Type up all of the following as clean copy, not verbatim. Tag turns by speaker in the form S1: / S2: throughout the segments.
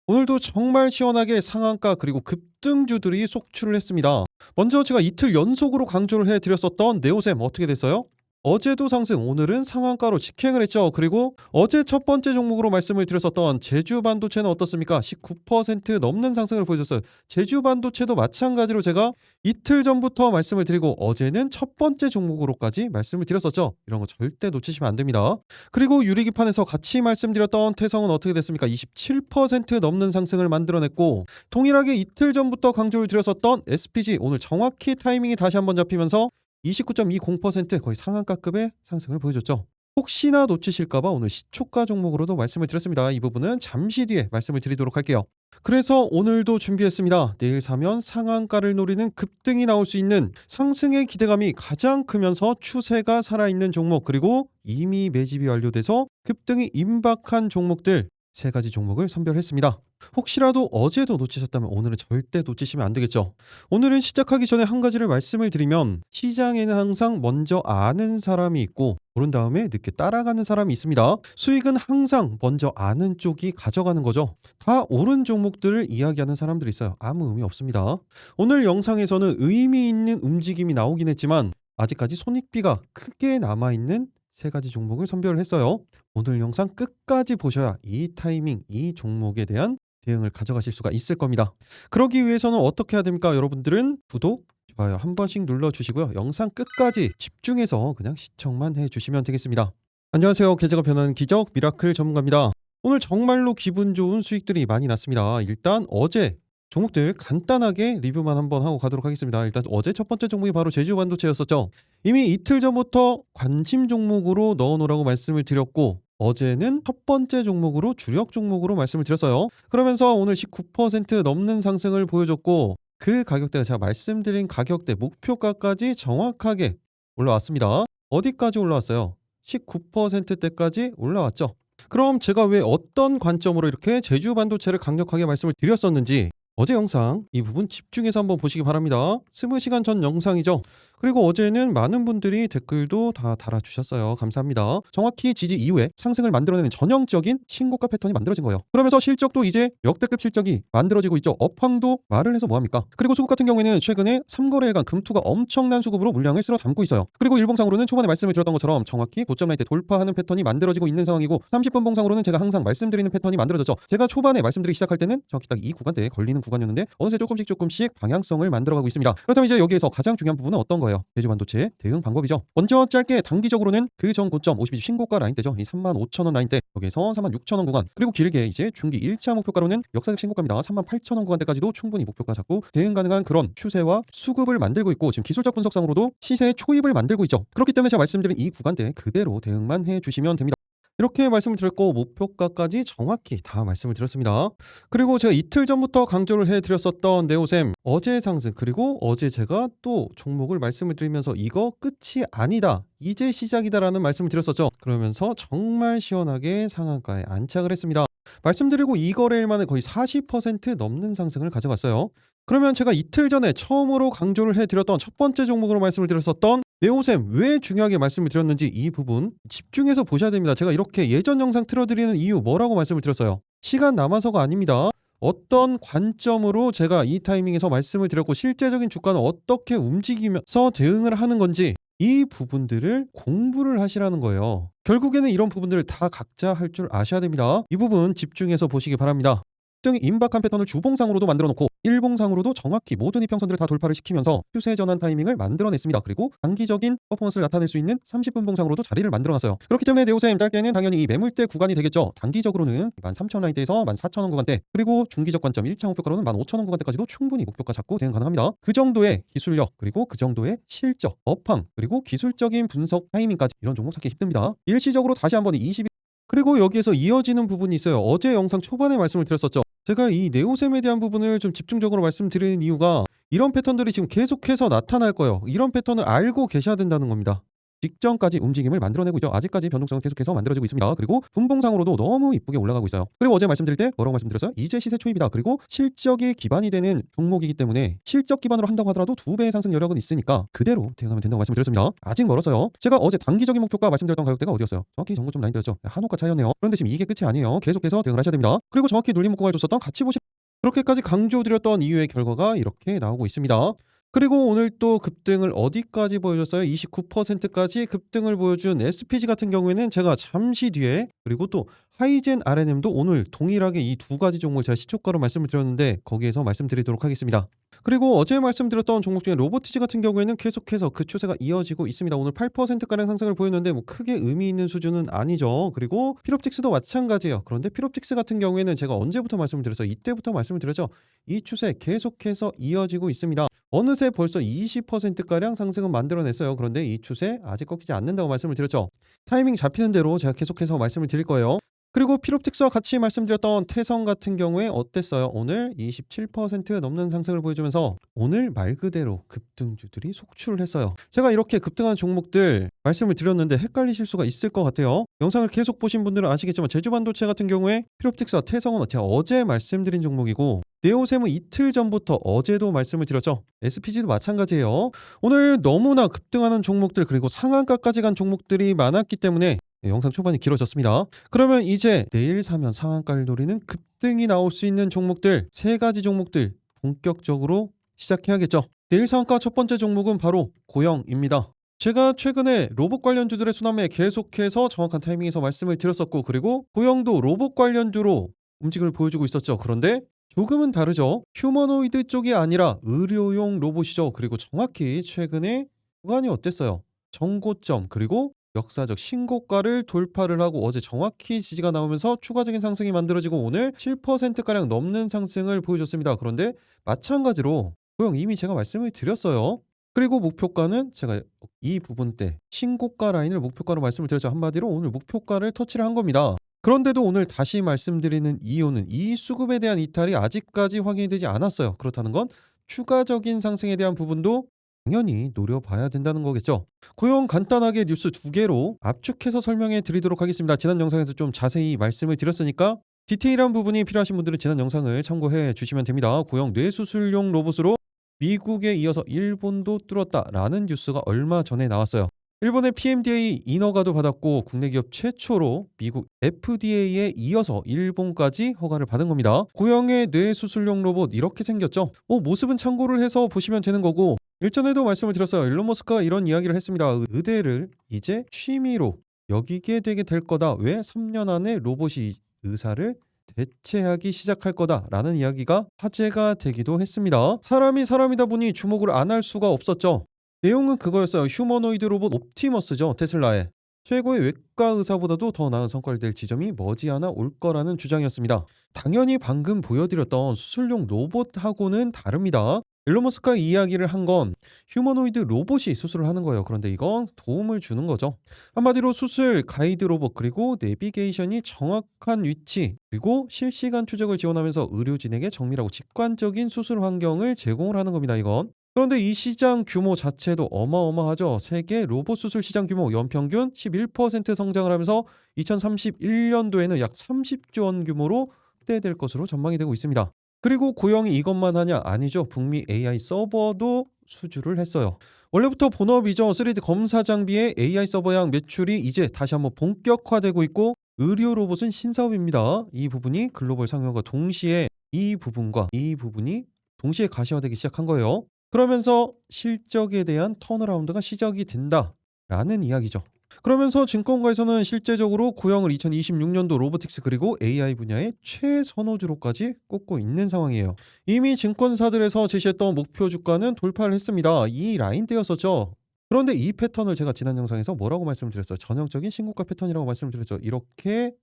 S1: 오늘도 정말 시원하게 상한가 그리고 급등주들이 속출을 했습니다. 먼저 제가 이틀 연속으로 강조를 해드렸었던 네오셈 어떻게 됐어요? 어제도 상승, 오늘은 상한가로 직행을 했죠. 그리고 어제 첫 번째 종목으로 말씀을 드렸었던 제주반도체는 어떻습니까? 19% 넘는 상승을 보여줬어요. 제주반도체도 마찬가지로 제가 이틀 전부터 말씀을 드리고 어제는 첫 번째 종목으로까지 말씀을 드렸었죠. 이런 거 절대 놓치시면 안 됩니다. 그리고 유리기판에서 같이 말씀드렸던 태성은 어떻게 됐습니까? 27% 넘는 상승을 만들어냈고, 동일하게 이틀 전부터 강조를 드렸었던 SPG 오늘 정확히 타이밍이 다시 한번 잡히면서 29.20% 거의 상한가급의 상승을 보여줬죠. 혹시나 놓치실까봐 오늘 시초가 종목으로도 말씀을 드렸습니다. 이 부분은 잠시 뒤에 말씀을 드리도록 할게요. 그래서 오늘도 준비했습니다. 내일 사면 상한가를 노리는 급등이 나올 수 있는 상승의 기대감이 가장 크면서 추세가 살아있는 종목, 그리고 이미 매집이 완료돼서 급등이 임박한 종목들 세 가지 종목을 선별했습니다. 혹시라도 어제도 놓치셨다면 오늘은 절대 놓치시면 안 되겠죠. 오늘은 시작하기 전에 한 가지를 말씀을 드리면, 시장에는 항상 먼저 아는 사람이 있고 오른 다음에 늦게 따라가는 사람이 있습니다. 수익은 항상 먼저 아는 쪽이 가져가는 거죠. 다 옳은 종목들을 이야기하는 사람들이 있어요. 아무 의미 없습니다. 오늘 영상에서는 의미 있는 움직임이 나오긴 했지만 아직까지 손익비가 크게 남아있는 세 가지 종목을 선별을 했어요. 오늘 영상 끝까지 보셔야 이 타이밍, 이 종목에 대한 대응을 가져가실 수가 있을 겁니다. 그러기 위해서는 어떻게 해야 됩니까? 여러분들은 구독, 좋아요 한 번씩 눌러주시고요. 영상 끝까지 집중해서 그냥 시청만 해주시면 되겠습니다. 안녕하세요. 계좌가 변하는 기적 미라클 전문가입니다. 오늘 정말로 기분 좋은 수익들이 많이 났습니다. 일단 어제 종목들 간단하게 리뷰만 한번 하고 가도록 하겠습니다. 일단 어제 첫 번째 종목이 바로 제주반도체였었죠. 이미 이틀 전부터 관심 종목으로 넣어놓으라고 말씀을 드렸고, 어제는 첫 번째 종목으로 주력 종목으로 말씀을 드렸어요. 그러면서 오늘 19% 넘는 상승을 보여줬고, 그 가격대가 제가 말씀드린 가격대 목표가까지 정확하게 올라왔습니다. 어디까지 올라왔어요? 19%대까지 올라왔죠. 그럼 제가 왜 어떤 관점으로 이렇게 제주반도체를 강력하게 말씀을 드렸었는지 어제 영상 이 부분 집중해서 한번 보시기 바랍니다. 20시간 전 영상이죠. 그리고 어제는 많은 분들이 댓글도 다 달아주셨어요. 감사합니다. 정확히 지지 이후에 상승을 만들어내는 전형적인 신고가 패턴이 만들어진 거예요. 그러면서 실적도 이제 역대급 실적이 만들어지고 있죠. 업황도 말을 해서 뭐합니까? 그리고 수급 같은 경우에는 최근에 3거래일간 금투가 엄청난 수급으로 물량을 쓸어 담고 있어요. 그리고 일봉상으로는 초반에 말씀을 드렸던 것처럼 정확히 고점 라인 때 돌파하는 패턴이 만들어지고 있는 상황이고, 30분 봉상으로는 제가 항상 말씀드리는 패턴이 만들어졌죠. 제가 초반에 말씀드리기 시작할 때는 정확히 딱 이 구간대에 걸리는 구간이었는데 어느새 조금씩 방향성을 만들어가고 있습니다. 그렇다면 이제 여기에서 가장 중요한 부분은 어떤 거예요? 제주반도체 대응 방법이죠. 먼저 짧게 단기적으로는 그 전 고점 52주 신고가 라인대죠. 이 35,000원 라인대, 여기에서 36,000원 구간, 그리고 길게 이제 중기 1차 목표가로는 역사적 신고가입니다. 38,000원 구간대까지도 충분히 목표가 잡고 대응 가능한 그런 추세와 수급을 만들고 있고, 지금 기술적 분석상으로도 시세의 초입을 만들고 있죠. 그렇기 때문에 제가 말씀드린 이 구간대 그대로 대응만 해주시면 됩니다. 이렇게 말씀을 드렸고, 목표가까지 정확히 다 말씀을 드렸습니다. 그리고 제가 이틀 전부터 강조를 해드렸었던 네오셈 어제 상승, 그리고 어제 제가 또 종목을 말씀을 드리면서 이거 끝이 아니다, 이제 시작이다라는 말씀을 드렸었죠. 그러면서 정말 시원하게 상한가에 안착을 했습니다. 말씀드리고 이 거래일 만에 거의 40% 넘는 상승을 가져갔어요. 그러면 제가 이틀 전에 처음으로 강조를 해드렸던 첫 번째 종목으로 말씀을 드렸었던 네오셈 왜 중요하게 말씀을 드렸는지 이 부분 집중해서 보셔야 됩니다. 제가 이렇게 예전 영상 틀어드리는 이유 뭐라고 말씀을 드렸어요? 시간 남아서가 아닙니다. 어떤 관점으로 제가 이 타이밍에서 말씀을 드렸고, 실제적인 주가는 어떻게 움직이면서 대응을 하는 건지 이 부분들을 공부를 하시라는 거예요. 결국에는 이런 부분들을 다 각자 할 줄 아셔야 됩니다. 이 부분 집중해서 보시기 바랍니다. 등이 임박한 패턴을 주봉상으로도 만들어 놓고 일봉상으로도 정확히 모든 이평선들을 다 돌파를 시키면서 추세 전환 타이밍을 만들어냈습니다. 그리고 단기적인 퍼포먼스를 나타낼 수 있는 30분 봉상으로도 자리를 만들어놨어요. 그렇기 때문에 네오셈 짧게는 당연히 이 매물대 구간이 되겠죠. 단기적으로는 13,000원 라인대에서 14,000원 구간대, 그리고 중기적 관점 1차 목표가로는 15,000원 구간대까지도 충분히 목표가 잡고 대응 가능합니다. 그 정도의 기술력, 그리고 그 정도의 실적, 업황, 그리고 기술적인 분석 타이밍까지 이런 종목 찾기 힘듭니다. 일시적으로 다시 한번 20, 그리고 여기에서 이어지는 부분이 있어요. 어제 영상 초반에 말씀을 드렸었죠. 제가 이 네오셈에 대한 부분을 좀 집중적으로 말씀드리는 이유가 이런 패턴들이 지금 계속해서 나타날 거예요. 이런 패턴을 알고 계셔야 된다는 겁니다. 직전까지 움직임을 만들어내고 있죠. 아직까지 변동성은 계속해서 만들어지고 있습니다. 그리고 분봉상으로도 너무 이쁘게 올라가고 있어요. 그리고 어제 말씀드릴 때 뭐라고 말씀드렸어요? 이제 시세 초입이다. 그리고 실적이 기반이 되는 종목이기 때문에 실적 기반으로 한다고 하더라도 2배의 상승 여력은 있으니까 그대로 대응하면 된다고 말씀드렸습니다. 아직 멀었어요. 제가 어제 단기적인 목표가 말씀드렸던 가격대가 어디였어요? 정확히 정고점 라인대였죠. 한호가 차이였네요. 그런데 지금 이게 끝이 아니에요. 계속해서 대응을 하셔야 됩니다. 그리고 정확히 눌림 목공을 줬었던 같이 보시 그렇게까지 강조드렸던 이유의 결과가 이렇게 나오고 있습니다. 그리고 오늘 또 급등을 어디까지 보여줬어요? 29%까지 급등을 보여준 SPG 같은 경우에는 제가 잠시 뒤에 그리고 또 하이젠 RNM도 오늘 동일하게 이 두 가지 종목을 제가 시초가로 말씀을 드렸는데 거기에서 말씀드리도록 하겠습니다. 그리고 어제 말씀드렸던 종목 중에 로보티지 같은 경우에는 계속해서 그 추세가 이어지고 있습니다. 오늘 8%가량 상승을 보였는데 뭐 크게 의미 있는 수준은 아니죠. 그리고 필옵틱스도 마찬가지예요. 그런데 필옵틱스 같은 경우에는 제가 언제부터 말씀을 드렸어요? 이때부터 말씀을 드렸죠. 이 추세 계속해서 이어지고 있습니다. 어느새 벌써 20%가량 상승은 만들어냈어요. 그런데 이 추세 아직 꺾이지 않는다고 말씀을 드렸죠. 타이밍 잡히는 대로 제가 계속해서 말씀을 드릴 거예요. 그리고 필옵틱스와 같이 말씀드렸던 태성 같은 경우에 어땠어요? 오늘 27% 넘는 상승을 보여주면서 오늘 말 그대로 급등주들이 속출을 했어요. 제가 이렇게 급등한 종목들 말씀을 드렸는데 헷갈리실 수가 있을 것 같아요. 영상을 계속 보신 분들은 아시겠지만 제주반도체 같은 경우에 필옵틱스와 태성은 제가 어제 말씀드린 종목이고 네오셈은 이틀 전부터 어제도 말씀을 드렸죠. SPG도 마찬가지예요. 오늘 너무나 급등하는 종목들 그리고 상한가까지 간 종목들이 많았기 때문에 영상 초반이 길어졌습니다. 그러면 이제 내일 사면 상한가를 노리는 급등이 나올 수 있는 종목들 3가지 종목들 본격적으로 시작해야겠죠. 내일 상한가 첫 번째 종목은 바로 고영입니다. 제가 최근에 로봇 관련주들의 순환매 계속해서 정확한 타이밍에서 말씀을 드렸었고 그리고 고영도 로봇 관련주로 움직임을 보여주고 있었죠. 그런데 조금은 다르죠. 휴머노이드 쪽이 아니라 의료용 로봇이죠. 그리고 정확히 최근에 구간이 어땠어요? 정고점 그리고 역사적 신고가를 돌파를 하고 어제 정확히 지지가 나오면서 추가적인 상승이 만들어지고 오늘 7%가량 넘는 상승을 보여줬습니다. 그런데 마찬가지로 고영 이미 제가 말씀을 드렸어요. 그리고 목표가는 제가 이 부분대 신고가 라인을 목표가로 말씀을 드렸죠. 한마디로 오늘 목표가를 터치를 한 겁니다. 그런데도 오늘 다시 말씀드리는 이유는 이 수급에 대한 이탈이 아직까지 확인이 되지 않았어요. 그렇다는 건 추가적인 상승에 대한 부분도 당연히 노려봐야 된다는 거겠죠. 고용 간단하게 뉴스 2개로 압축해서 설명해 드리도록 하겠습니다. 지난 영상에서 좀 자세히 말씀을 드렸으니까 디테일한 부분이 필요하신 분들은 지난 영상을 참고해 주시면 됩니다. 고용 뇌수술용 로봇으로 미국에 이어서 일본도 뚫었다라는 뉴스가 얼마 전에 나왔어요. 일본의 PMDA 인허가도 받았고 국내 기업 최초로 미국 FDA에 이어서 일본까지 허가를 받은 겁니다. 고영의 뇌수술용 로봇 이렇게 생겼죠. 모습은 참고를 해서 보시면 되는 거고 일전에도 말씀을 드렸어요. 일론 머스크가 이런 이야기를 했습니다. 의대를 이제 취미로 여기게 되게 될 거다. 왜 3년 안에 로봇이 의사를 대체하기 시작할 거다라는 이야기가 화제가 되기도 했습니다. 사람이 사람이다 보니 주목을 안 할 수가 없었죠. 내용은 그거였어요. 휴머노이드 로봇 옵티머스죠. 테슬라의 최고의 외과 의사보다도 더 나은 성과를 낼 지점이 머지않아 올 거라는 주장이었습니다. 당연히 방금 보여드렸던 수술용 로봇하고는 다릅니다. 일론 머스크가 이야기를 한 건 휴머노이드 로봇이 수술을 하는 거예요. 그런데 이건 도움을 주는 거죠. 한마디로 수술, 가이드 로봇, 그리고 내비게이션이 정확한 위치, 그리고 실시간 추적을 지원하면서 의료진에게 정밀하고 직관적인 수술 환경을 제공을 하는 겁니다. 이건. 그런데 이 시장 규모 자체도 어마어마하죠. 세계 로봇 수술 시장 규모 연평균 11% 성장을 하면서 2031년도에는 약 30조 원 규모로 확대될 것으로 전망이 되고 있습니다. 그리고 고영이 이것만 하냐? 아니죠. 북미 AI 서버도 수주를 했어요. 원래부터 본업이죠. 3D 검사 장비의 AI 서버양 매출이 이제 다시 한번 본격화되고 있고 의료 로봇은 신사업입니다. 이 부분이 글로벌 상용과 동시에 이 부분과 이 부분이 동시에 가시화되기 시작한 거예요. 그러면서 실적에 대한 턴어라운드가 시작이 된다라는 이야기죠. 그러면서 증권가에서는 실제적으로 고영을 2026년도 로보틱스 그리고 AI 분야의 최선호주로까지 꼽고 있는 상황이에요. 이미 증권사들에서 제시했던 목표 주가는 돌파를 했습니다. 이 라인대였었죠. 그런데 이 패턴을 제가 지난 영상에서 뭐라고 말씀을 드렸어요? 전형적인 신고가 패턴이라고 말씀을 드렸죠. 이렇게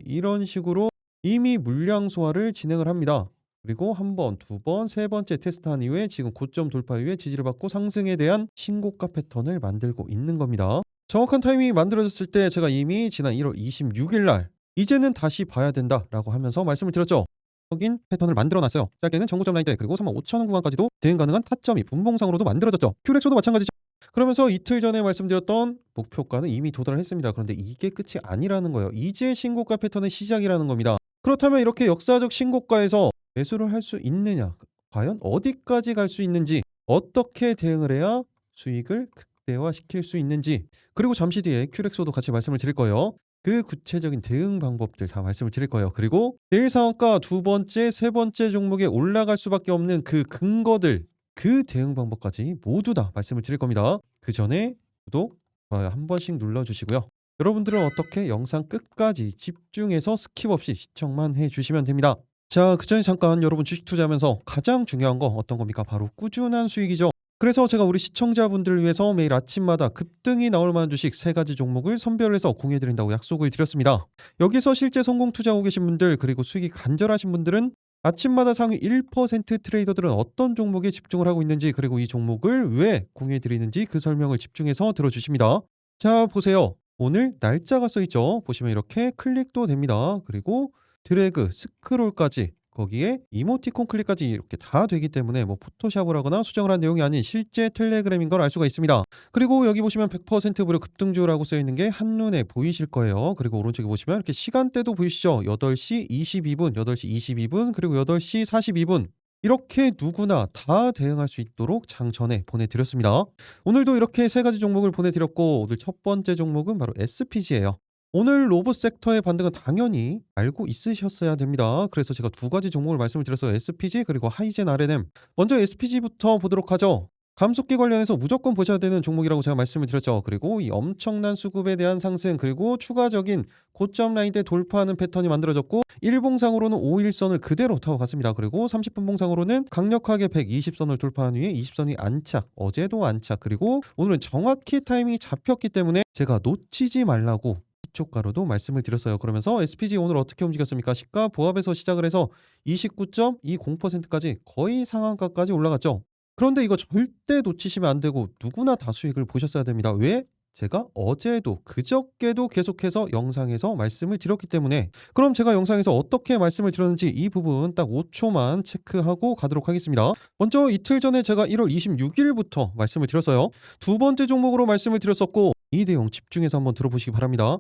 S1: 이런 식으로 이미 물량 소화를 진행을 합니다. 그리고 한 번, 두 번, 세 번째 테스트한 이후에 지금 고점 돌파 이후에 지지를 받고 상승에 대한 신고가 패턴을 만들고 있는 겁니다. 정확한 타이밍이 만들어졌을 때 제가 이미 지난 1월 26일 날 이제는 다시 봐야 된다라고 하면서 말씀을 드렸죠. 적인 패턴을 만들어놨어요. 짧게는 정고점 라인대 그리고 35,000원 구간까지도 대응 가능한 타점이 분봉상으로도 만들어졌죠. 큐렉소도 마찬가지죠. 그러면서 이틀 전에 말씀드렸던 목표가는 이미 도달을 했습니다. 그런데 이게 끝이 아니라는 거예요. 이제 신고가 패턴의 시작이라는 겁니다. 그렇다면 이렇게 역사적 신고가에서 매수를 할 수 있느냐? 과연 어디까지 갈 수 있는지, 어떻게 대응을 해야 수익을 극대화시킬 수 있는지, 그리고 잠시 뒤에 큐렉소도 같이 말씀을 드릴 거예요. 그 구체적인 대응 방법들 다 말씀을 드릴 거예요. 그리고 내일 상한가 두 번째, 세 번째 종목에 올라갈 수밖에 없는 그 근거들, 그 대응 방법까지 모두 다 말씀을 드릴 겁니다. 그 전에 구독, 좋아요 한 번씩 눌러주시고요. 여러분들은 어떻게 영상 끝까지 집중해서 스킵 없이 시청만 해주시면 됩니다. 자, 그 전에 잠깐 여러분 주식 투자하면서 가장 중요한 거 어떤 겁니까? 바로 꾸준한 수익이죠. 그래서 제가 우리 시청자분들을 위해서 매일 아침마다 급등이 나올 만한 주식 3가지 종목을 선별해서 공유해드린다고 약속을 드렸습니다. 여기서 실제 성공 투자하고 계신 분들, 그리고 수익이 간절하신 분들은 아침마다 상위 1% 트레이더들은 어떤 종목에 집중을 하고 있는지, 그리고 이 종목을 왜 공유해드리는지 그 설명을 집중해서 들어주십니다. 자, 보세요. 오늘 날짜가 써있죠. 보시면 이렇게 클릭도 됩니다. 그리고 드래그, 스크롤까지, 거기에 이모티콘 클릭까지 이렇게 다 되기 때문에 뭐 포토샵을 하거나 수정을 한 내용이 아닌 실제 텔레그램인 걸 알 수가 있습니다. 그리고 여기 보시면 100% 무료 급등주라고 써있는 게 한눈에 보이실 거예요. 그리고 오른쪽에 보시면 이렇게 시간대도 보이시죠? 8시 22분, 8시 22분, 그리고 8시 42분. 이렇게 누구나 다 대응할 수 있도록 장전에 보내드렸습니다. 오늘도 이렇게 3가지 종목을 보내드렸고, 오늘 첫 번째 종목은 바로 SPG예요. 오늘 로봇 섹터의 반등은 당연히 알고 있으셨어야 됩니다. 그래서 제가 2가지 종목을 말씀을 드렸어요. SPG 그리고 하이젠 R&M. 먼저 SPG부터 보도록 하죠. 감속기 관련해서 무조건 보셔야 되는 종목이라고 제가 말씀을 드렸죠. 그리고 이 엄청난 수급에 대한 상승, 그리고 추가적인 고점 라인대 돌파하는 패턴이 만들어졌고, 일봉상으로는 5일선을 그대로 타고 갔습니다. 그리고 30분봉상으로는 강력하게 120선을 돌파한 후에 20선이 안착, 어제도 안착, 그리고 오늘은 정확히 타이밍이 잡혔기 때문에 제가 놓치지 말라고 시초가로도 말씀을 드렸어요. 그러면서 SPG 오늘 어떻게 움직였습니까? 시가 보합에서 시작을 해서 29.20%까지 거의 상한가까지 올라갔죠. 그런데 이거 절대 놓치시면 안 되고 누구나 다 수익을 보셨어야 됩니다. 왜? 제가 어제도 그저께도 계속해서 영상에서 말씀을 드렸기 때문에. 그럼 제가 영상에서 어떻게 말씀을 드렸는지 이 부분 딱 5초만 체크하고 가도록 하겠습니다. 먼저 이틀 전에 제가 1월 26일부터 말씀을 드렸어요. 2번째 종목으로 말씀을 드렸었고, 이 내용 집중해서 한번 들어보시기 바랍니다.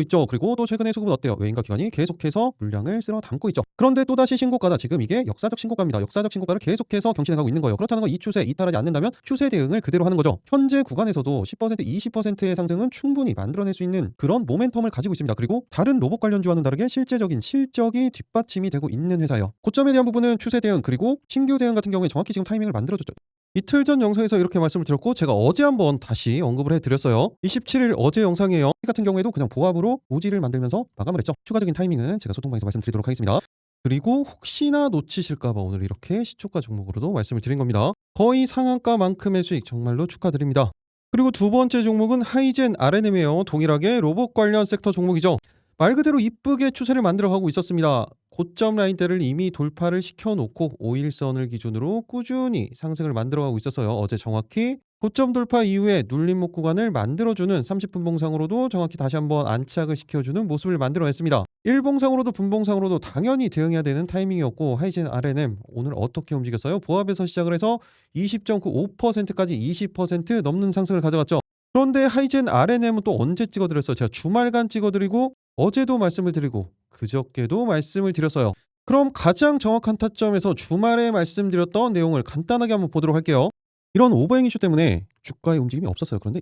S1: 있죠. 그리고 또 최근에 수급은 어때요? 외인가 기관이 계속해서 물량을 쓸어 담고 있죠. 그런데 또다시 신고가다. 지금 이게 역사적 신고가입니다. 역사적 신고가를 계속해서 경신해가고 있는 거예요. 그렇다는 건 이 추세 이탈하지 않는다면 추세 대응을 그대로 하는 거죠. 현재 구간에서도 10%, 20%의 상승은 충분히 만들어낼 수 있는 그런 모멘텀을 가지고 있습니다. 그리고 다른 로봇 관련주와는 다르게 실제적인 실적이 뒷받침이 되고 있는 회사예요. 고점에 대한 부분은 추세 대응, 그리고 신규 대응 같은 경우에 정확히 지금 타이밍을 만들어줬죠. 이틀 전 영상에서 이렇게 말씀을 드렸고, 제가 어제 한번 다시 언급을 해드렸어요. 27일 어제 영상이에요. 이 같은 경우에도 그냥 보합으로 오지를 만들면서 마감을 했죠. 추가적인 타이밍은 제가 소통방에서 말씀드리도록 하겠습니다. 그리고 혹시나 놓치실까봐 오늘 이렇게 시초가 종목으로도 말씀을 드린 겁니다. 거의 상한가만큼의 수익 정말로 축하드립니다. 그리고 2번째 종목은 하이젠 R&M이에요. 동일하게 로봇 관련 섹터 종목이죠. 말 그대로 이쁘게 추세를 만들어가고 있었습니다. 고점 라인대를 이미 돌파를 시켜놓고 5일선을 기준으로 꾸준히 상승을 만들어가고 있었어요. 어제 정확히 고점 돌파 이후에 눌림목 구간을 만들어주는 30분 봉상으로도 정확히 다시 한번 안착을 시켜주는 모습을 만들어냈습니다. 1봉상으로도 분봉상으로도 당연히 대응해야 되는 타이밍이었고, 하이젠 R&M 오늘 어떻게 움직였어요? 보합에서 시작을 해서 20.95%까지 20% 넘는 상승을 가져갔죠. 그런데 하이젠 R&M은 또 언제 찍어드렸어요? 제가 주말간 찍어드리고 어제도 말씀을 드리고 그저께도 말씀을 드렸어요. 그럼 가장 정확한 타점에서 주말에 말씀드렸던 내용을 간단하게 한번 보도록 할게요. 이런 오버행 이슈 때문에 주가의 움직임이 없었어요. 그런데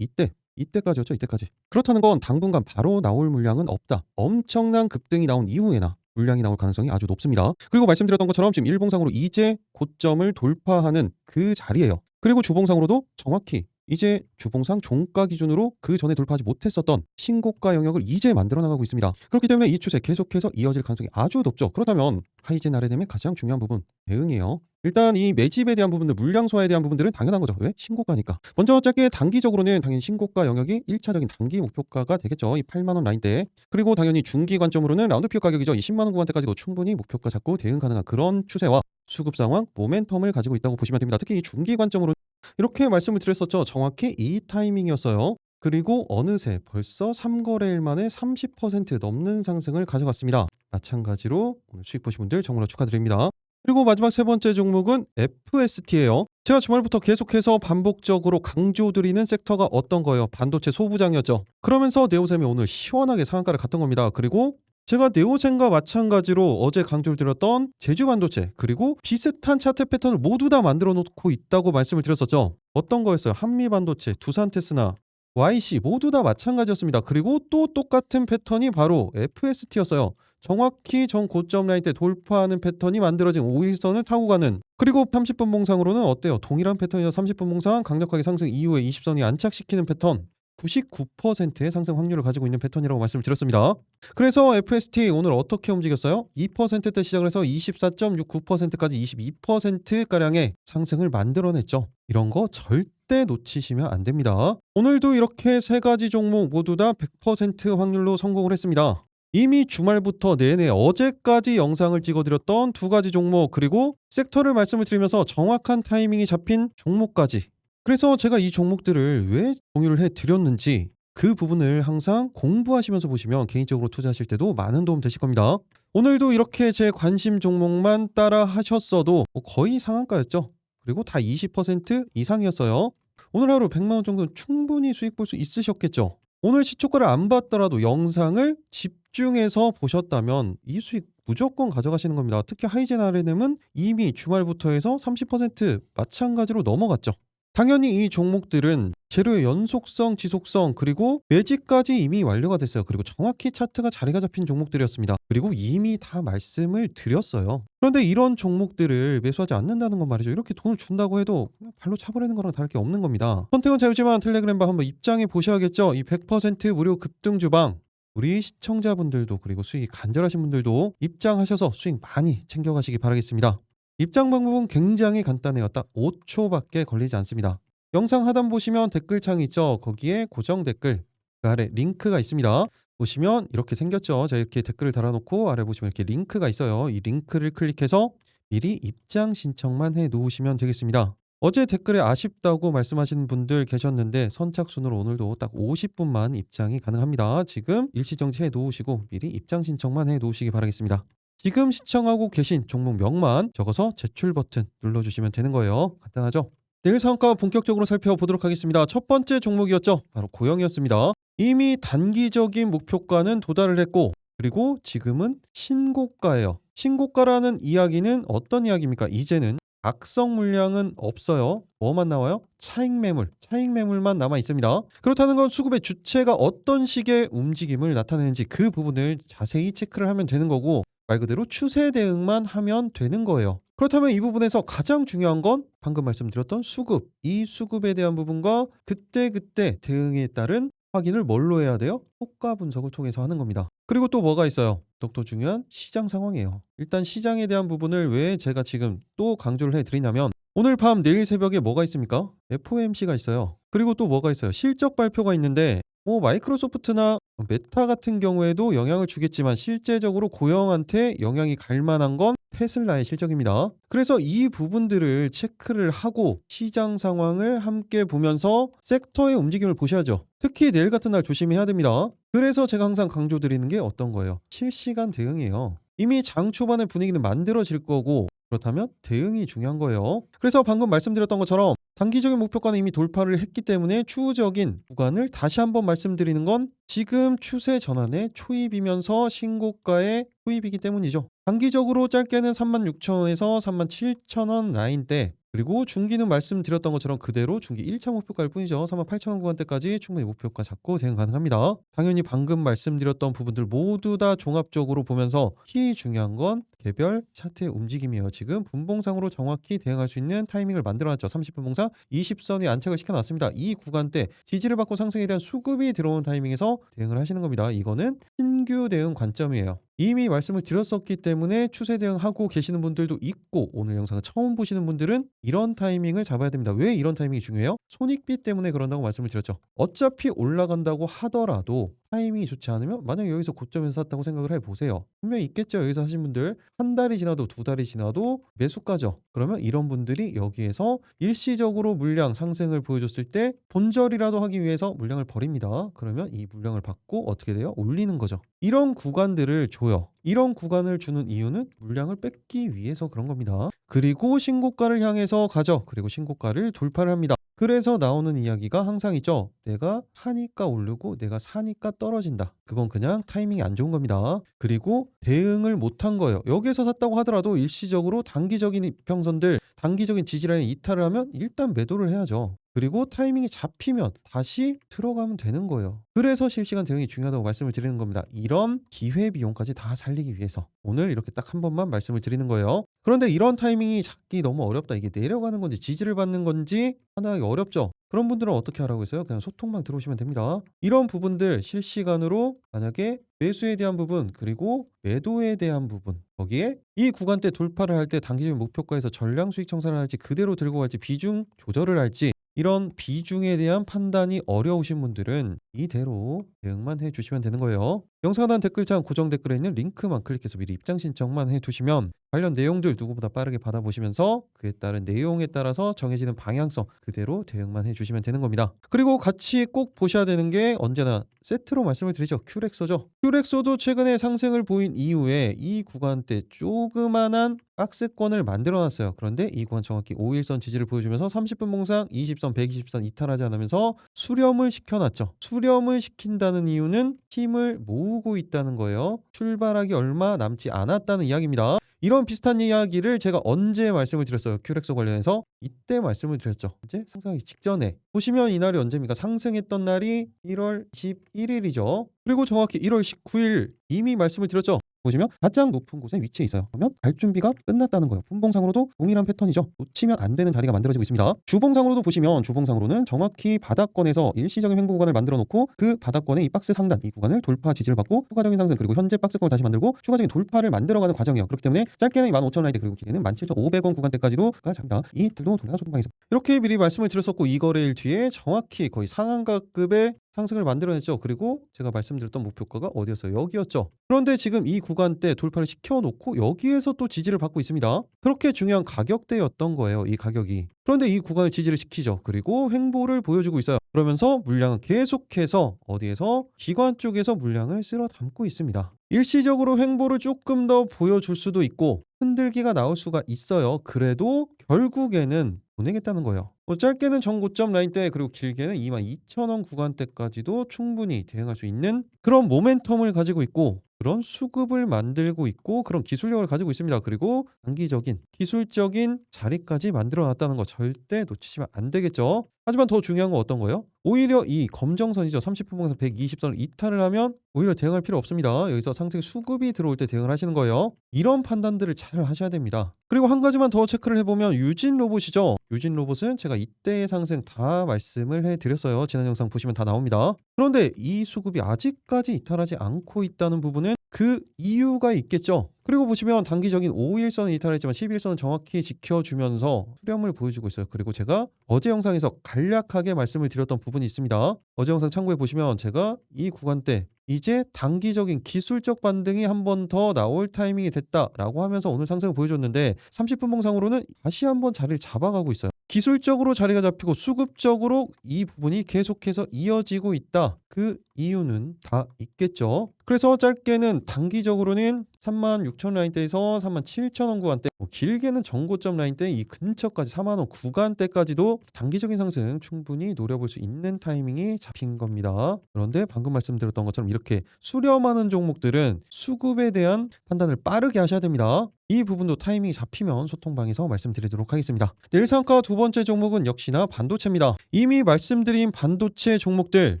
S1: 이때까지였죠. 이때까지. 그렇다는 건 당분간 바로 나올 물량은 없다. 엄청난 급등이 나온 이후에나 물량이 나올 가능성이 아주 높습니다. 그리고 말씀드렸던 것처럼 지금 일봉상으로 이제 고점을 돌파하는 그 자리예요. 그리고 주봉상으로도 정확히 이제 주봉상 종가 기준으로 그 전에 돌파하지 못했었던 신고가 영역을 이제 만들어 나가고 있습니다. 그렇기 때문에 이 추세 계속해서 이어질 가능성이 아주 높죠. 그렇다면 하이젠 R&M의 가장 중요한 부분 대응이에요. 일단 이 매집에 대한 부분들, 물량 소화에 대한 부분들은 당연한 거죠. 왜? 신고가니까. 먼저 짧게 단기적으로는 당연히 신고가 영역이 1차적인 단기 목표가가 되겠죠. 이 8만 원 라인대. 그리고 당연히 중기 관점으로는 라운드 피어 가격이죠. 이 10만 원 구간대까지도 충분히 목표가 잡고 대응 가능한 그런 추세와 수급 상황, 모멘텀을 가지고 있다고 보시면 됩니다. 특히 이 중기 관점으로 이렇게 말씀을 드렸었죠. 정확히 이 타이밍이었어요. 그리고 어느새 벌써 3거래일 만에 30% 넘는 상승을 가져갔습니다. 마찬가지로 오늘 수익 보신 분들 정말로 축하드립니다. 그리고 마지막 3번째 종목은 FST예요. 제가 주말부터 계속해서 반복적으로 강조드리는 섹터가 어떤 거예요? 반도체 소부장이었죠. 그러면서 네오셈이 오늘 시원하게 상한가를 갔던 겁니다. 그리고 제가 네오셈과 마찬가지로 어제 강조를 드렸던 제주반도체 그리고 비슷한 차트 패턴을 모두 다 만들어 놓고 있다고 말씀을 드렸었죠. 어떤 거였어요? 한미반도체, 두산테스나, YC 모두 다 마찬가지였습니다. 그리고 또 똑같은 패턴이 바로 FST였어요. 정확히 전 고점 라인 때 돌파하는 패턴이 만들어진 5일선을 타고 가는, 그리고 30분 봉상으로는 어때요? 동일한 패턴이죠. 30분 봉상 강력하게 상승 이후에 20선이 안착시키는 패턴, 99%의 상승 확률을 가지고 있는 패턴이라고 말씀을 드렸습니다. 그래서 FST 오늘 어떻게 움직였어요? 2%대 시작을 해서 24.69%까지 22%가량의 상승을 만들어냈죠. 이런 거 절대 놓치시면 안 됩니다. 오늘도 이렇게 세 가지 종목 모두 다 100% 확률로 성공을 했습니다. 이미 주말부터 내내 어제까지 영상을 찍어드렸던 두 가지 종목 그리고 섹터를 말씀을 드리면서 정확한 타이밍이 잡힌 종목까지, 그래서 제가 이 종목들을 왜 공유를 해드렸는지 그 부분을 항상 공부하시면서 보시면 개인적으로 투자하실 때도 많은 도움 되실 겁니다. 오늘도 이렇게 제 관심 종목만 따라 하셨어도 거의 상한가였죠. 그리고 다 20% 이상이었어요. 오늘 하루 100만원 정도는 충분히 수익 볼 수 있으셨겠죠. 오늘 시초가를 안 봤더라도 영상을 집중해서 보셨다면 이 수익 무조건 가져가시는 겁니다. 특히 하이젠 RNM은 이미 주말부터 해서 30% 마찬가지로 넘어갔죠. 당연히 이 종목들은 재료의 연속성, 지속성 그리고 매집까지 이미 완료가 됐어요. 그리고 정확히 차트가 자리가 잡힌 종목들이었습니다. 그리고 이미 다 말씀을 드렸어요. 그런데 이런 종목들을 매수하지 않는다는 건 말이죠. 이렇게 돈을 준다고 해도 그냥 발로 차버리는 거랑 다를 게 없는 겁니다. 선택은 자유지만 텔레그램방 한번 입장해 보셔야겠죠. 이 100% 무료 급등 주방, 우리 시청자분들도 그리고 수익 간절하신 분들도 입장하셔서 수익 많이 챙겨가시기 바라겠습니다. 입장 방법은 굉장히 간단해요. 딱 5초밖에 걸리지 않습니다. 영상 하단 보시면 댓글창 있죠. 거기에 고정 댓글 그 아래 링크가 있습니다. 보시면 이렇게 생겼죠. 제가 이렇게 댓글을 달아놓고 아래 보시면 이렇게 링크가 있어요. 이 링크를 클릭해서 미리 입장 신청만 해 놓으시면 되겠습니다. 어제 댓글에 아쉽다고 말씀하시는 분들 계셨는데 선착순으로 오늘도 딱 50분만 입장이 가능합니다. 지금 일시정지 해 놓으시고 미리 입장 신청만 해 놓으시기 바라겠습니다. 지금 시청하고 계신 종목명만 적어서 제출 버튼 눌러주시면 되는 거예요. 간단하죠? 내일 상한가 본격적으로 살펴보도록 하겠습니다. 첫 번째 종목이었죠. 바로 고영이었습니다. 이미 단기적인 목표가는 도달을 했고 그리고 지금은 신고가예요. 신고가라는 이야기는 어떤 이야기입니까? 이제는 악성 물량은 없어요. 뭐만 나와요? 차익매물만 남아 있습니다. 그렇다는 건 수급의 주체가 어떤 식의 움직임을 나타내는지 그 부분을 자세히 체크를 하면 되는 거고 말 그대로 추세 대응만 하면 되는 거예요. 그렇다면 이 부분에서 가장 중요한 건 방금 말씀드렸던 수급, 이 수급에 대한 부분과 그때그때 대응에 따른 확인을 뭘로 해야 돼요? 호가 분석을 통해서 하는 겁니다. 그리고 또 뭐가 있어요? 더욱더 중요한 시장 상황이에요. 일단 시장에 대한 부분을 왜 제가 지금 또 강조를 해드리냐면 오늘 밤 내일 새벽에 뭐가 있습니까? FOMC가 있어요. 그리고 또 뭐가 있어요? 실적 발표가 있는데 마이크로소프트나 메타 같은 경우에도 영향을 주겠지만 실제적으로 고영한테 영향이 갈 만한 건 테슬라의 실적입니다. 그래서 이 부분들을 체크를 하고 시장 상황을 함께 보면서 섹터의 움직임을 보셔야죠. 특히 내일 같은 날 조심해야 됩니다. 그래서 제가 항상 강조드리는 게 어떤 거예요? 실시간 대응이에요. 이미 장 초반의 분위기는 만들어질 거고 그렇다면 대응이 중요한 거예요. 그래서 방금 말씀드렸던 것처럼 단기적인 목표가는 이미 돌파를 했기 때문에 추후적인 구간을 다시 한번 말씀드리는 건 지금 추세 전환의 초입이면서 신고가의 초입이기 때문이죠. 단기적으로 짧게는 36,000원에서 37,000원 라인대, 그리고 중기는 말씀드렸던 것처럼 그대로 중기 1차 목표가일 뿐이죠. 38,000원 구간대까지 충분히 목표가 잡고 대응 가능합니다. 당연히 방금 말씀드렸던 부분들 모두 다 종합적으로 보면서 키 중요한 건 개별 차트의 움직임이에요. 지금 분봉상으로 정확히 대응할 수 있는 타이밍을 만들어놨죠. 30분 봉상 20선이 안착을 시켜놨습니다. 이 구간대 지지를 받고 상승에 대한 수급이 들어온 타이밍에서 대응을 하시는 겁니다. 이거는 신규 대응 관점이에요. 이미 말씀을 드렸었기 때문에 추세 대응하고 계시는 분들도 있고 오늘 영상을 처음 보시는 분들은 이런 타이밍을 잡아야 됩니다. 왜 이런 타이밍이 중요해요? 손익비 때문에 그런다고 말씀을 드렸죠. 어차피 올라간다고 하더라도 타이밍이 좋지 않으면 만약에 여기서 고점에서 샀다고 생각을 해보세요. 분명히 있겠죠. 여기서 하신 분들 한 달이 지나도 두 달이 지나도 매수가죠. 그러면 이런 분들이 여기에서 일시적으로 물량 상승을 보여줬을 때 본절이라도 하기 위해서 물량을 버립니다. 그러면 이 물량을 받고 어떻게 돼요? 올리는 거죠. 이런 구간들을 줘요. 이런 구간을 주는 이유는 물량을 뺏기 위해서 그런 겁니다. 그리고 신고가를 향해서 가죠. 그리고 신고가를 돌파를 합니다. 그래서 나오는 이야기가 항상 있죠. 내가 사니까 오르고 내가 사니까 떨어진다. 그건 그냥 타이밍이 안 좋은 겁니다. 그리고 대응을 못한 거예요. 여기에서 샀다고 하더라도 일시적으로 단기적인 이평선들, 단기적인 지지라인 이탈을 하면 일단 매도를 해야죠. 그리고 타이밍이 잡히면 다시 들어가면 되는 거예요. 그래서 실시간 대응이 중요하다고 말씀을 드리는 겁니다. 이런 기회비용까지 다 살리기 위해서 오늘 이렇게 딱 한 번만 말씀을 드리는 거예요. 그런데 이런 타이밍이 잡기 너무 어렵다. 이게 내려가는 건지 지지를 받는 건지 판단하기 어렵죠. 그런 분들은 어떻게 하라고 했어요? 그냥 소통방 들어오시면 됩니다. 이런 부분들 실시간으로 만약에 매수에 대한 부분 그리고 매도에 대한 부분 거기에 이 구간대 돌파를 할 때 단기적인 목표가에서 전량 수익 청산을 할지 그대로 들고 갈지 비중 조절을 할지 이런 비중에 대한 판단이 어려우신 분들은 이대로 대응만 해주시면 되는 거예요. 영상 하단 댓글창 고정 댓글에 있는 링크만 클릭해서 미리 입장 신청만 해두시면 관련 내용들 누구보다 빠르게 받아보시면서 그에 따른 내용에 따라서 정해지는 방향성 그대로 대응만 해주시면 되는 겁니다. 그리고 같이 꼭 보셔야 되는 게 언제나 세트로 말씀을 드리죠. 큐렉소죠. 큐렉소도 최근에 상승을 보인 이후에 이 구간대 조그만한 박스권을 만들어놨어요. 그런데 이 구간 정확히 5일선 지지를 보여주면서 30분 봉상 20선 120선 이탈하지 않으면서 수렴을 시켜놨죠. 수렴을 시킨다는 이유는 힘을 모으고 있다는 거예요. 출발하기 얼마 남지 않았다는 이야기입니다. 이런 비슷한 이야기를 제가 언제 말씀을 드렸어요? 큐렉소 관련해서 이때 말씀을 드렸죠. 이제 상승하기 직전에 보시면 이날이 언제입니까? 상승했던 날이 1월 21일이죠. 그리고 정확히 1월 19일 이미 말씀을 드렸죠. 보시면 가장 높은 곳에 위치해 있어요. 그러면 갈 준비가 끝났다는 거예요. 분봉상으로도 동일한 패턴이죠. 놓치면 안 되는 자리가 만들어지고 있습니다. 주봉상으로도 보시면 주봉상으로는 정확히 바닥권에서 일시적인 횡보 구간을 만들어 놓고 그 바닥권의 이 박스 상단 이 구간을 돌파 지지를 받고 추가적인 상승 그리고 현재 박스권을 다시 만들고 추가적인 돌파를 만들어가는 과정이에요. 그렇기 때문에 짧게는 15,000라인대 그리고 길게는 17,500원 구간대까지도 잡니다. 이들도 동일한 소통방이죠. 이렇게 미리 말씀을 드렸었고 이 거래일 뒤에 정확히 거의 상한가급의 상승을 만들어냈죠. 그리고 제가 말씀드렸던 목표가가 어디였어요? 여기였죠. 그런데 지금 이 구간대 돌파를 시켜놓고 여기에서 또 지지를 받고 있습니다. 그렇게 중요한 가격대였던 거예요. 이 가격이. 그런데 이 구간을 지지를 시키죠. 그리고 횡보를 보여주고 있어요. 그러면서 물량은 계속해서 어디에서? 기관 쪽에서 물량을 쓸어 담고 있습니다. 일시적으로 횡보를 조금 더 보여줄 수도 있고 흔들기가 나올 수가 있어요. 그래도 결국에는 보내겠다는 거예요. 짧게는 전고점 라인대 그리고 길게는 22,000원 구간대까지도 충분히 대응할 수 있는 그런 모멘텀을 가지고 있고 그런 수급을 만들고 있고 그런 기술력을 가지고 있습니다. 그리고 단기적인 기술적인 자리까지 만들어놨다는 거 절대 놓치시면 안 되겠죠. 하지만 더 중요한 건 어떤 거예요? 오히려 이 검정선이죠. 30분 봉상 120선을 이탈을 하면 오히려 대응할 필요 없습니다. 여기서 상승 수급이 들어올 때 대응을 하시는 거예요. 이런 판단들을 잘 하셔야 됩니다. 그리고 한 가지만 더 체크를 해보면 유진 로봇이죠. 유진 로봇은 제가 이때의 상승 다 말씀을 해드렸어요. 지난 영상 보시면 다 나옵니다. 그런데 이 수급이 아직까지 이탈하지 않고 있다는 부분은 그 이유가 있겠죠. 그리고 보시면 단기적인 5일선은 이탈했지만 11일선은 정확히 지켜주면서 수렴을 보여주고 있어요. 그리고 제가 어제 영상에서 간략하게 말씀을 드렸던 부분이 있습니다. 어제 영상 참고해 보시면 제가 이 구간대 이제 단기적인 기술적 반등이 한 번 더 나올 타이밍이 됐다라고 하면서 오늘 상승을 보여줬는데 30분 봉상으로는 다시 한번 자리를 잡아가고 있어요. 기술적으로 자리가 잡히고 수급적으로 이 부분이 계속해서 이어지고 있다. 그 이유는 다 있겠죠. 그래서 짧게는 단기적으로는 36,000 라인대에서 37,000원 구간대 길게는 전고점 라인대 이 근처까지 4만원 구간대까지도 단기적인 상승 충분히 노려볼 수 있는 타이밍이 잡힌 겁니다. 그런데 방금 말씀드렸던 것처럼 이렇게 수렴하는 종목들은 수급에 대한 판단을 빠르게 하셔야 됩니다. 이 부분도 타이밍이 잡히면 소통방에서 말씀드리도록 하겠습니다. 내일 상한가 두 번째 종목은 역시나 반도체입니다. 이미 말씀드린 반도체 종목들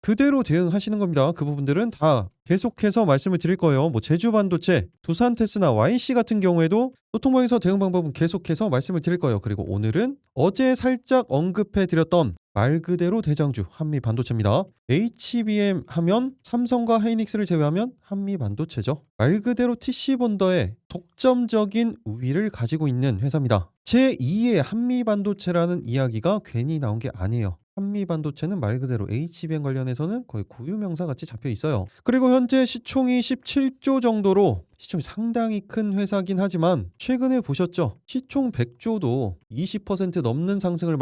S1: 그대로 대응하시는 겁니다. 그 부분들은 다 계속해서 말씀을 드릴 거예요. 제주반도체, 두산테스나 YC 같은 경우에도 소통방에서 대응 방법은 계속해서 말씀을 드릴 거예요. 그리고 오늘은 어제 살짝 언급해 드렸던 말 그대로 대장주 한미반도체입니다. HBM 하면 삼성과 하이닉스를 제외하면 한미반도체죠. 말 그대로 TC본더의 독점적인 우위를 가지고 있는 회사입니다. 제2의 한미반도체라는 이야기가 괜히 나온 게 아니에요. 한미반도체는 말 그대로 HBM 관련해서는 거의 고유명사 같이 잡혀 있어요. 그리고 현재 시총이 17조 정도로 시총이 상당히 큰 회사긴 하지만 최근에 보셨죠? 시총 100조도 20% 넘는 상승을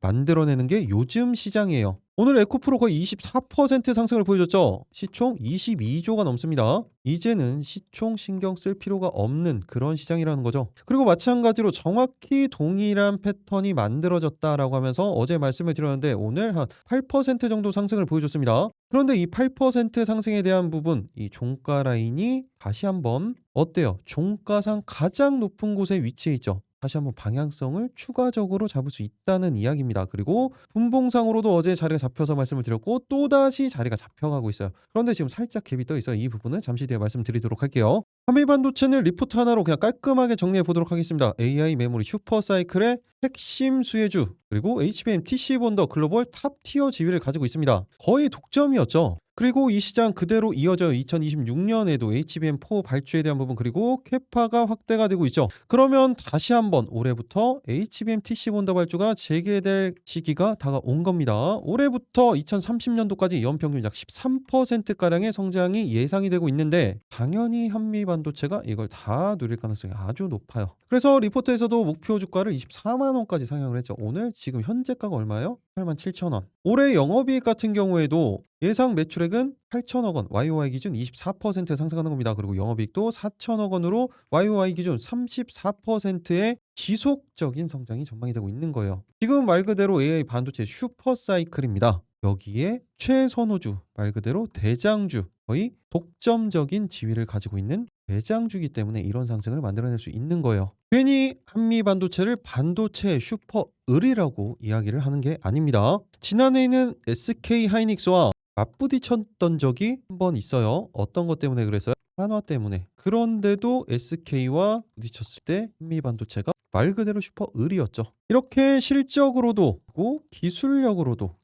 S1: 만들어내는 게 요즘 시장이에요. 오늘 에코프로 거의 24% 상승을 보여줬죠. 시총 22조가 넘습니다. 이제는 시총 신경 쓸 필요가 없는 그런 시장이라는 거죠. 그리고 마찬가지로 정확히 동일한 패턴이 만들어졌다라고 하면서 어제 말씀을 드렸는데 오늘 한 8% 정도 상승을 보여줬습니다. 그런데 이 8% 상승에 대한 부분, 이 종가 라인이 다시 한번 어때요? 종가상 가장 높은 곳에 위치해 있죠. 다시 한번 방향성을 추가적으로 잡을 수 있다는 이야기입니다. 그리고 분봉상으로도 어제 자리가 잡혀서 말씀을 드렸고 또다시 자리가 잡혀가고 있어요. 그런데 지금 살짝 갭이 떠 있어요. 이 부분은 잠시 뒤에 말씀드리도록 할게요. 한미반도체는 리포트 하나로 그냥 깔끔하게 정리해 보도록 하겠습니다. AI 메모리 슈퍼사이클의 핵심 수혜주 그리고 HBM TC본더 글로벌 탑티어 지위를 가지고 있습니다. 거의 독점이었죠. 그리고 이 시장 그대로 이어져요. 2026년에도 HBM4 발주에 대한 부분 그리고 캐파가 확대가 되고 있죠. 그러면 다시 한번 올해부터 HBM TC본더 발주가 재개될 시기가 다가온 겁니다. 올해부터 2030년도까지 연평균 약 13%가량의 성장이 예상이 되고 있는데 당연히 한미반도체가 이걸 다 누릴 가능성이 아주 높아요. 그래서 리포트에서도 목표 주가를 24만 원까지 상향을 했죠. 오늘 지금 현재가가 얼마예요? 87,000원. 올해 영업이익 같은 경우에도 예상 매출액은 8천억 원, YOY 기준 24% 상승하는 겁니다. 그리고 영업이익도 4천억 원으로 YOY 기준 34%의 지속적인 성장이 전망이 되고 있는 거예요. 지금 말 그대로 AI 반도체 슈퍼사이클입니다. 여기에 최선호주, 말 그대로 대장주, 거의 독점적인 지위를 가지고 있는 대장주기 때문에 이런 상승을 만들어낼 수 있는 거예요. 괜히 한미 반도체를 반도체 슈퍼을이라고 이야기를 하는 게 아닙니다. 지난해에는 SK 하이닉스와 맞부딪혔던 적이 한 번 있어요. 어떤 것 때문에 그랬어요? 한화 때문에. 그런데도 SK와 부딪혔을 때 한미 반도체가 말 그대로 슈퍼을이었죠. 이렇게 실적으로도 그리고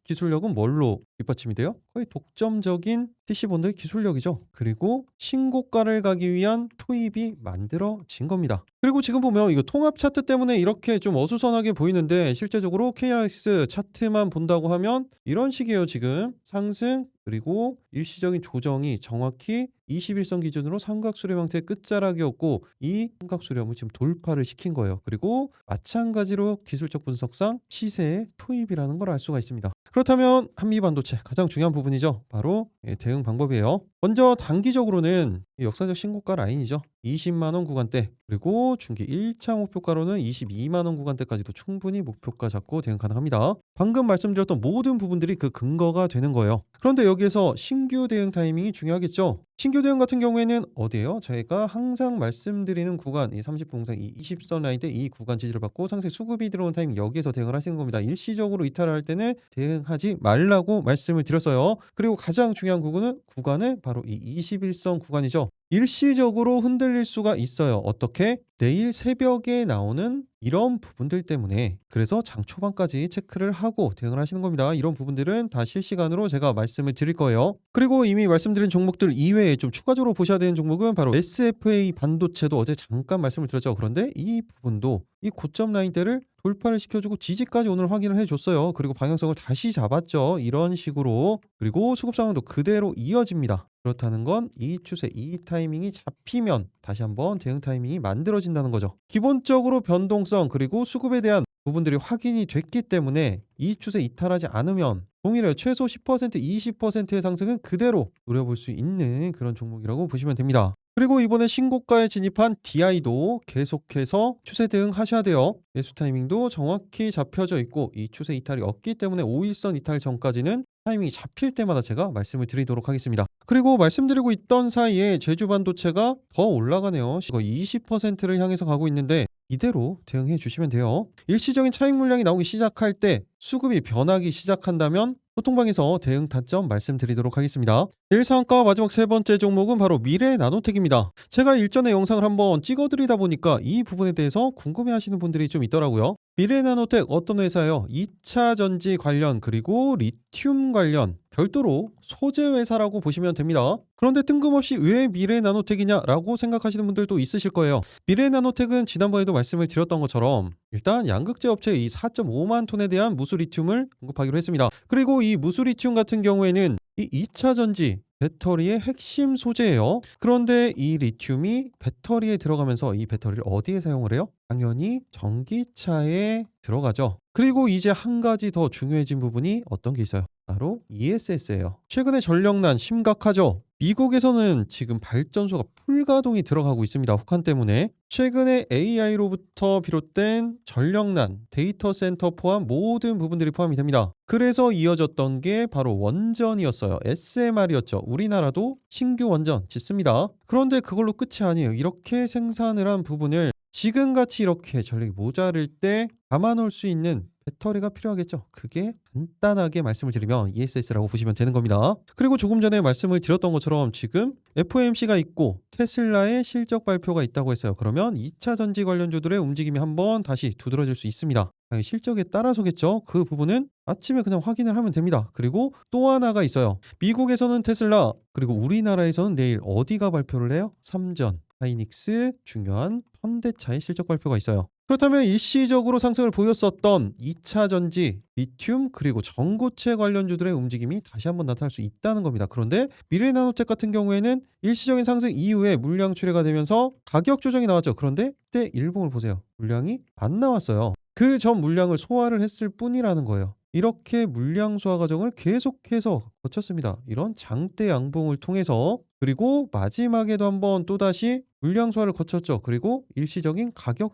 S1: 기술력은 뭘로 뒷받침이 돼요? 거의 독점적인 TC본드의 기술력이죠. 그리고 신고가를 가기 위한 투입이 만들어진 겁니다. 그리고 지금 보면 이거 통합 차트 때문에 이렇게 좀 어수선하게 보이는데 실제적으로 KRX 차트만 본다고 하면 이런 식이에요. 지금 상승 그리고 일시적인 조정이 정확히 21선 기준으로 삼각수렴 형태의 끝자락이었고 이 삼각수렴을 지금 돌파를 시킨 거예요. 그리고 마찬가지로 기술적 분석상 시세의 투입이라는 걸 알 수가 있습니다. 그렇다면 한미반도체 가장 중요한 부분이죠. 바로 대응 방법이에요. 먼저 단기적으로는 역사적 신고가 라인이죠. 20만원 구간대 그리고 중기 1차 목표가로는 22만원 구간대까지도 충분히 목표가 잡고 대응 가능합니다. 방금 말씀드렸던 모든 부분들이 그 근거가 되는 거예요. 그런데 여기에서 신규 대응 타이밍이 중요하겠죠. 신규 대응 같은 경우에는 어디예요? 저희가 항상 말씀드리는 구간 이 30분 공상 이 20선 라인 때 이 구간 지지를 받고 상세 수급이 들어온 타이밍 여기에서 대응을 하시는 겁니다. 일시적으로 이탈할 때는 대응하지 말라고 말씀을 드렸어요. 그리고 가장 중요한 구간은 바로 이 21선 구간이죠. 일시적으로 흔들릴 수가 있어요. 어떻게? 내일 새벽에 나오는 이런 부분들 때문에 그래서 장 초반까지 체크를 하고 대응을 하시는 겁니다. 이런 부분들은 다 실시간으로 제가 말씀을 드릴 거예요. 그리고 이미 말씀드린 종목들 이외에 좀 추가적으로 보셔야 되는 종목은 바로 SFA 반도체도 어제 잠깐 말씀을 드렸죠. 그런데 이 부분도 이 고점 라인대를 돌파를 시켜주고 지지까지 오늘 확인을 해줬어요. 그리고 방향성을 다시 잡았죠. 이런 식으로. 그리고 수급 상황도 그대로 이어집니다. 그렇다는 건 이 추세, 이 타이밍이 잡히면 다시 한번 대응 타이밍이 만들어진다는 거죠. 기본적으로 변동성 그리고 수급에 대한 부분들이 확인이 됐기 때문에 이 추세 이탈하지 않으면 동일해요. 최소 10%, 20%의 상승은 그대로 노려볼 수 있는 그런 종목이라고 보시면 됩니다. 그리고 이번에 신고가에 진입한 DI도 계속해서 추세 대응하셔야 돼요. 매수 타이밍도 정확히 잡혀져 있고 이 추세 이탈이 없기 때문에 5일선 이탈 전까지는 타이밍이 잡힐 때마다 제가 말씀을 드리도록 하겠습니다. 그리고 말씀드리고 있던 사이에 제주반도체가 더 올라가네요. 거의 20%를 향해서 가고 있는데 이대로 대응해 주시면 돼요. 일시적인 차익 물량이 나오기 시작할 때 수급이 변하기 시작한다면 소통방에서 대응 타점 말씀드리도록 하겠습니다. 내일 상한가 마지막 세 번째 종목은 바로 미래 나노텍입니다. 제가 일전에 영상을 한번 찍어드리다 보니까 이 부분에 대해서 궁금해하시는 분들이 좀 있더라고요. 미래 나노텍 어떤 회사예요? 2차 전지 관련 그리고 리튬 관련 별도로 소재 회사라고 보시면 됩니다. 그런데 뜬금없이 왜 미래 나노텍이냐라고 생각하시는 분들도 있으실 거예요. 미래 나노텍은 지난번에도 말씀을 드렸던 것처럼 일단 양극재 업체 이 4.5만 톤에 대한 무수 리튬을 공급하기로 했습니다. 그리고 이 무수 리튬 같은 경우에는 이 2차 전지 배터리의 핵심 소재예요. 그런데 이 리튬이 배터리에 들어가면서 이 배터리를 어디에 사용을 해요? 당연히 전기차에 들어가죠. 그리고 이제 한 가지 더 중요해진 부분이 어떤 게 있어요? 바로 ESS예요. 최근에 전력난 심각하죠? 미국에서는 지금 발전소가 풀가동이 들어가고 있습니다. 혹한 때문에. 최근에 AI로부터 비롯된 전력난, 데이터 센터 포함 모든 부분들이 포함이 됩니다. 그래서 이어졌던 게 바로 원전이었어요. SMR이었죠. 우리나라도 신규 원전 짓습니다. 그런데 그걸로 끝이 아니에요. 이렇게 생산을 한 부분을 지금같이 이렇게 전력이 모자랄 때 담아놓을 수 있는 배터리가 필요하겠죠. 그게 간단하게 말씀을 드리면 ESS라고 보시면 되는 겁니다. 그리고 조금 전에 말씀을 드렸던 것처럼 지금 FOMC가 있고 테슬라의 실적 발표가 있다고 했어요. 그러면 2차 전지 관련주들의 움직임이 한번 다시 두드러질 수 있습니다. 실적에 따라서겠죠. 그 부분은 아침에 그냥 확인을 하면 됩니다. 그리고 또 하나가 있어요. 미국에서는 테슬라, 그리고 우리나라에서는 내일 어디가 발표를 해요? 삼전, 하이닉스, 중요한 현대차의 실적 발표가 있어요. 그렇다면 일시적으로 상승을 보였었던 2차 전지, 리튬, 그리고 전고체 관련주들의 움직임이 다시 한번 나타날 수 있다는 겁니다. 그런데 미래나노텍 같은 경우에는 일시적인 상승 이후에 물량 출회가 되면서 가격 조정이 나왔죠. 그런데 그때 일봉을 보세요. 물량이 안 나왔어요. 그 전 물량을 소화를 했을 뿐이라는 거예요. 이렇게 물량 소화 과정을 계속해서 거쳤습니다. 이런 장대 양봉을 통해서. 그리고 마지막에도 한번 또다시 물량 소화를 거쳤죠. 그리고 일시적인 가격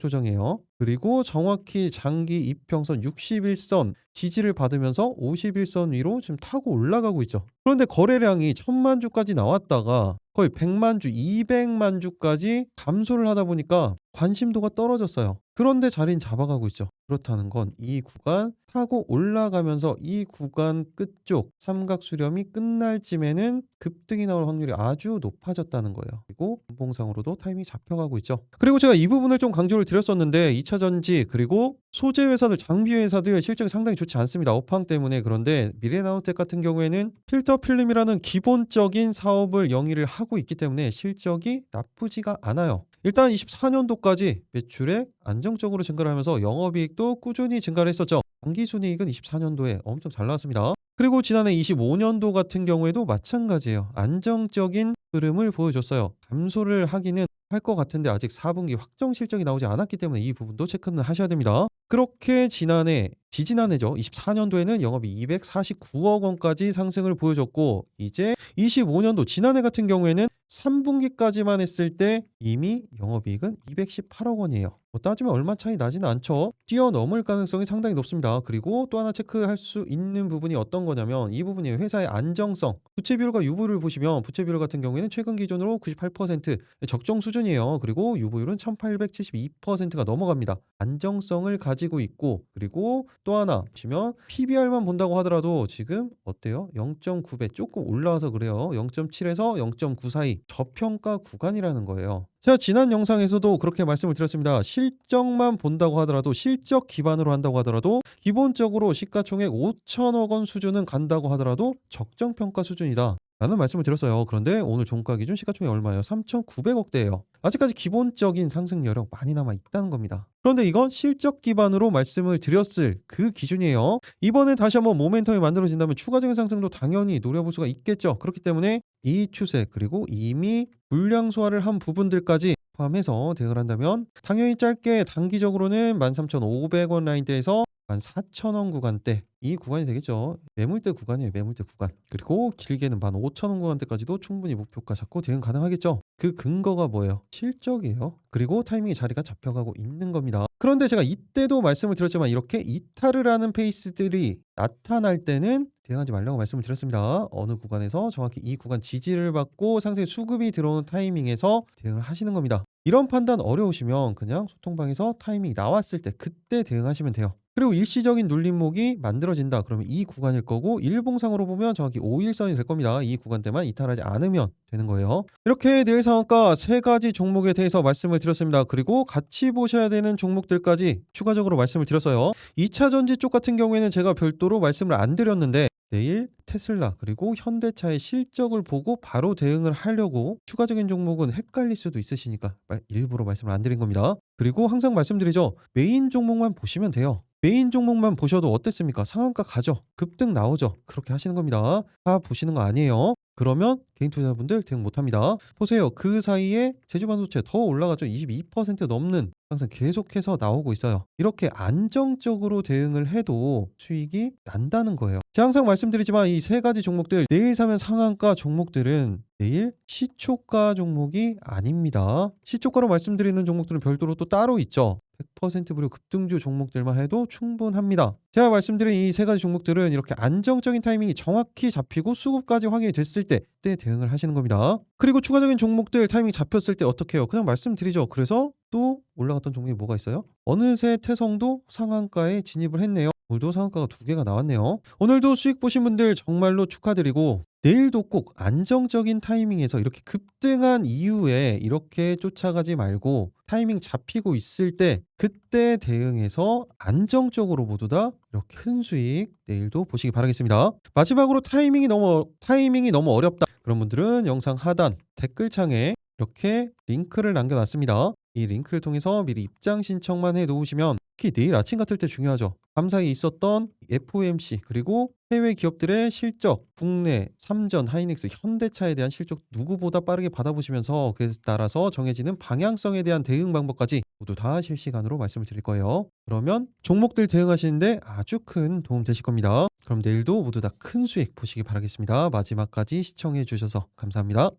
S1: 조정이에요. 그리고 정확히 장기 이평선 61선 지지를 받으면서 51선 위로 지금 타고 올라가고 있죠. 그런데 거래량이 1000만 주까지 나왔다가 거의 100만 주, 200만 주까지 감소를 하다 보니까 관심도가 떨어졌어요. 그런데 자리는 잡아가고 있죠. 그렇다는 건 이 구간 타고 올라가면서 이 구간 끝쪽 삼각 수렴이 끝날 쯤에는 급등이 나올 확률이 아주 높아졌다는 거예요. 그리고 분봉상으로도 타이밍이 잡혀가고 있죠. 그리고 제가 이 부분을 좀 강조를 드렸었는데 2차 전지 그리고 소재 회사들, 장비 회사들 실적이 상당히 좋지 않습니다. 업황 때문에. 그런데 미래나노텍 같은 경우에는 필터 필름이라는 기본적인 사업을 영위를 하고 있기 때문에 실적이 나쁘지가 않아요. 일단 24년도까지 매출액 안정적으로 증가를 하면서 영업이익도 꾸준히 증가를 했었죠. 당기순이익은 24년도에 엄청 잘 나왔습니다. 그리고 지난해 25년도 같은 경우에도 마찬가지예요. 안정적인 흐름을 보여줬어요. 감소를 하기는 할 것 같은데 아직 4분기 확정 실적이 나오지 않았기 때문에 이 부분도 체크는 하셔야 됩니다. 그렇게 지지난해죠. 24년도에는 영업이 249억 원까지 상승을 보여줬고 이제 25년도 지난해 같은 경우에는 3분기까지만 했을 때 이미 영업이익은 218억 원이에요. 따지면 얼마 차이 나지는 않죠. 뛰어넘을 가능성이 상당히 높습니다. 그리고 또 하나 체크할 수 있는 부분이 어떤 거냐면 이 부분이 회사의 안정성. 부채 비율과 유보율을 보시면 부채 비율 같은 경우에는 최근 기준으로 98% 적정 수준이에요. 그리고 유보율은 1872%가 넘어갑니다. 안정성을 가지고 있고 그리고 또 하나 보시면 PBR만 본다고 하더라도 지금 어때요? 0.9배 조금 올라와서 그래요. 0.7에서 0.9 사이 저평가 구간이라는 거예요. 제가 지난 영상에서도 그렇게 말씀을 드렸습니다. 실적만 본다고 하더라도 실적 기반으로 한다고 하더라도 기본적으로 시가총액 5천억 원 수준은 간다고 하더라도 적정평가 수준이다 라는 말씀을 드렸어요. 그런데 오늘 종가 기준 시가총액 얼마예요? 3,900억대예요. 아직까지 기본적인 상승 여력 많이 남아 있다는 겁니다. 그런데 이건 실적 기반으로 말씀을 드렸을 그 기준이에요. 이번에 다시 한번 모멘텀이 만들어진다면 추가적인 상승도 당연히 노려볼 수가 있겠죠. 그렇기 때문에 이 추세 그리고 이미 물량 소화를 한 부분들까지 포함해서 대응을 한다면 당연히 짧게 단기적으로는 13,500원 라인대에서 14,000원 구간대 이 구간이 되겠죠. 매물대 구간이에요. 매물대 구간. 그리고 길게는 15,000원 구간대까지도 충분히 목표가 잡고 대응 가능하겠죠. 그 근거가 뭐예요? 실적이에요. 그리고 타이밍이 자리가 잡혀가고 있는 겁니다. 그런데 제가 이때도 말씀을 드렸지만 이렇게 이탈을 하는 페이스들이 나타날 때는 대응하지 말라고 말씀을 드렸습니다. 어느 구간에서 정확히 이 구간 지지를 받고 상승 수급이 들어오는 타이밍에서 대응을 하시는 겁니다. 이런 판단 어려우시면 그냥 소통방에서 타이밍이 나왔을 때 그때 대응하시면 돼요. 그리고 일시적인 눌림목이 만들어진다. 그러면 이 구간일 거고 일봉상으로 보면 정확히 5일선이 될 겁니다. 이 구간대만 이탈하지 않으면 되는 거예요. 이렇게 내일 상한가 3가지 종목에 대해서 말씀을 드렸습니다. 그리고 같이 보셔야 되는 종목들까지 추가적으로 말씀을 드렸어요. 2차 전지 쪽 같은 경우에는 제가 별도로 말씀을 안 드렸는데 내일 테슬라 그리고 현대차의 실적을 보고 바로 대응을 하려고 추가적인 종목은 헷갈릴 수도 있으시니까 일부러 말씀을 안 드린 겁니다. 그리고 항상 말씀드리죠. 메인 종목만 보시면 돼요. 메인 종목만 보셔도 어땠습니까? 상한가 가죠. 급등 나오죠. 그렇게 하시는 겁니다. 다 보시는 거 아니에요. 그러면 개인 투자자분들 대응 못합니다. 보세요. 그 사이에 제주반도체 더 올라가죠. 22% 넘는 항상 계속해서 나오고 있어요. 이렇게 안정적으로 대응을 해도 수익이 난다는 거예요. 제가 항상 말씀드리지만 이 세 가지 종목들, 내일 사면 상한가 종목들은 내일 시초가 종목이 아닙니다. 시초가로 말씀드리는 종목들은 별도로 또 따로 있죠. 100% 무료 급등주 종목들만 해도 충분합니다. 제가 말씀드린 이 세 가지 종목들은 이렇게 안정적인 타이밍이 정확히 잡히고 수급까지 확인이 됐을 때 대응을 하시는 겁니다. 그리고 추가적인 종목들 타이밍 잡혔을 때 어떻게 해요? 그냥 말씀드리죠. 그래서 또 올라갔던 종목이 뭐가 있어요? 어느새 태성도 상한가에 진입을 했네요. 오늘도 상한가가 2개가 나왔네요. 오늘도 수익 보신 분들 정말로 축하드리고 내일도 꼭 안정적인 타이밍에서 이렇게 급등한 이후에 이렇게 쫓아가지 말고 타이밍 잡히고 있을 때 그때 대응해서 안정적으로 모두 다 이렇게 큰 수익 내일도 보시기 바라겠습니다. 마지막으로 타이밍이 너무 어렵다. 그런 분들은 영상 하단 댓글창에 이렇게 링크를 남겨놨습니다. 이 링크를 통해서 미리 입장 신청만 해 놓으시면 특히 내일 아침 같을 때 중요하죠. 밤사이에 있었던 FOMC 그리고 해외 기업들의 실적, 국내 삼전, 하이닉스, 현대차에 대한 실적 누구보다 빠르게 받아보시면서 그에 따라서 정해지는 방향성에 대한 대응 방법까지 모두 다 실시간으로 말씀을 드릴 거예요. 그러면 종목들 대응하시는데 아주 큰 도움 되실 겁니다. 그럼 내일도 모두 다 큰 수익 보시기 바라겠습니다. 마지막까지 시청해 주셔서 감사합니다.